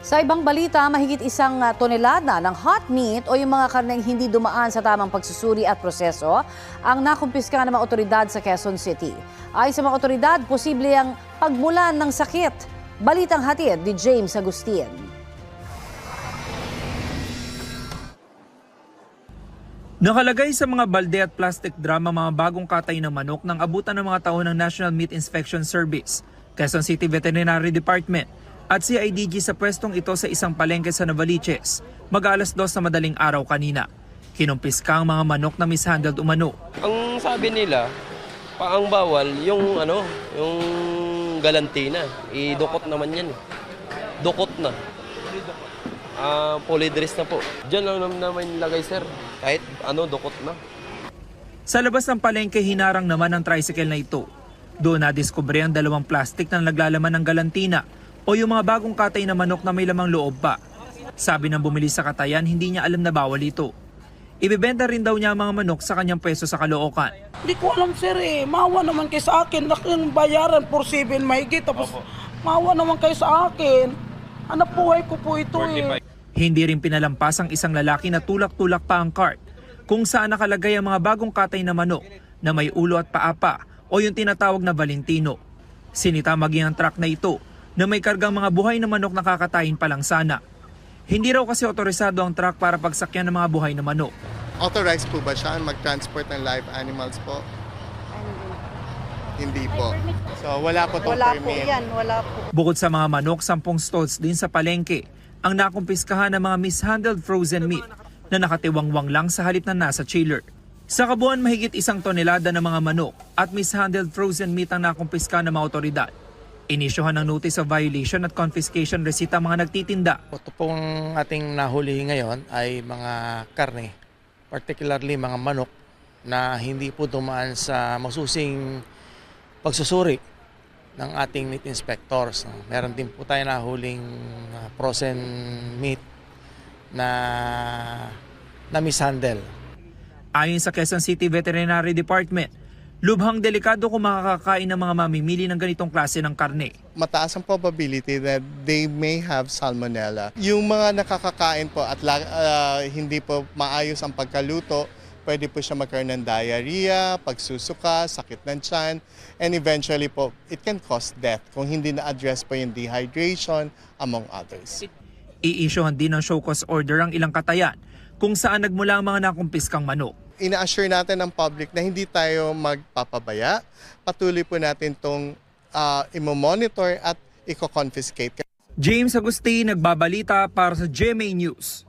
Sa ibang balita, mahigit isang tonelada ng hot meat o yung mga karneng hindi dumaan sa tamang pagsusuri at proseso ang nakumpiska ng mga otoridad sa Quezon City. Ayon sa mga otoridad, posible ang pagmulan ng sakit. Balitang hatid ni James Agustin. Nakalagay sa mga balde at plastic drum ang mga bagong katay ng manok ng abutan ng mga taon ng National Meat Inspection Service, Quezon City Veterinary Department at CIDG sa pwestong ito sa isang palengke sa Novaliches, mag-alas 2 na madaling araw kanina. Kinumpiska ang mga manok na mishandled umano. Ang sabi nila, ang bawal yung yung galantina. Idukot naman yan. Dukot na. Polydress na po. Diyan lang naman ilagay, sir. Kahit dukot na. Sa labas ng palengke, hinarang naman ang tricycle na ito. Doon nadiskubre ang dalawang plastic na naglalaman ng galantina o yung mga bagong katay na manok na may lamang loob pa. Sabi ng bumili sa katayan, hindi niya alam na bawal ito. Ibebenta rin daw niya ang mga manok sa kanyang pwesto sa Caloocan. Hindi ko alam, sir eh. Maawa naman kayo sa akin. Laking bayaran for 7 mahigit. Tapos maawa naman kayo sa akin. Anak buhay ko po ito eh. Hindi rin pinalampas ang isang lalaki na tulak-tulak pa ang cart kung saan nakalagay ang mga bagong katay na manok na may ulo at paa pa o yung tinatawag na Valentino. Sinita maging ang truck na ito na may kargang mga buhay na manok na kakatayin pa lang sana. Hindi raw kasi otorisado ang truck para pagsakyan ng mga buhay na manok. Authorized po ba siya mag-transport ng live animals po? Hindi po. So wala po itong permit. Wala po. Bukod sa mga manok, 10 stalls din sa palengke ang nakumpiskahan ng mga mishandled frozen meat na nakatiwangwang lang sa halip na nasa chiller. Sa kabuuan, mahigit 1 tonelada ng mga manok at mishandled frozen meat ang nakumpiska ng mga otoridad. Inisyuhan ng notice of violation at confiscation receipt ang mga nagtitinda. Ito pong ating nahuli ngayon ay mga karne, particularly mga manok na hindi po dumaan sa masusing pagsusuri ng ating meat inspectors. Meron din po tayo nahuling frozen meat na mishandle. Ayon sa Quezon City Veterinary Department, lubhang delikado kung makakakain ng mga mamimili ng ganitong klase ng karne. Mataas ang probability that they may have salmonella. Yung mga nakakakain po at hindi po maayos ang pagkaluto, pwede po siya magkaroon ng diarrhea, pagsusuka, sakit ng tiyan, and eventually po, it can cause death kung hindi na-address po yung dehydration, among others. I-issuehan din ng show cause order ang ilang katayan kung saan nagmula ang mga nakumpiskang manok. Ina-assure natin ng public na hindi tayo magpapabaya. Patuloy po natin itong imo-monitor at i-confiscate. James Agustin, nagbabalita para sa GMA News.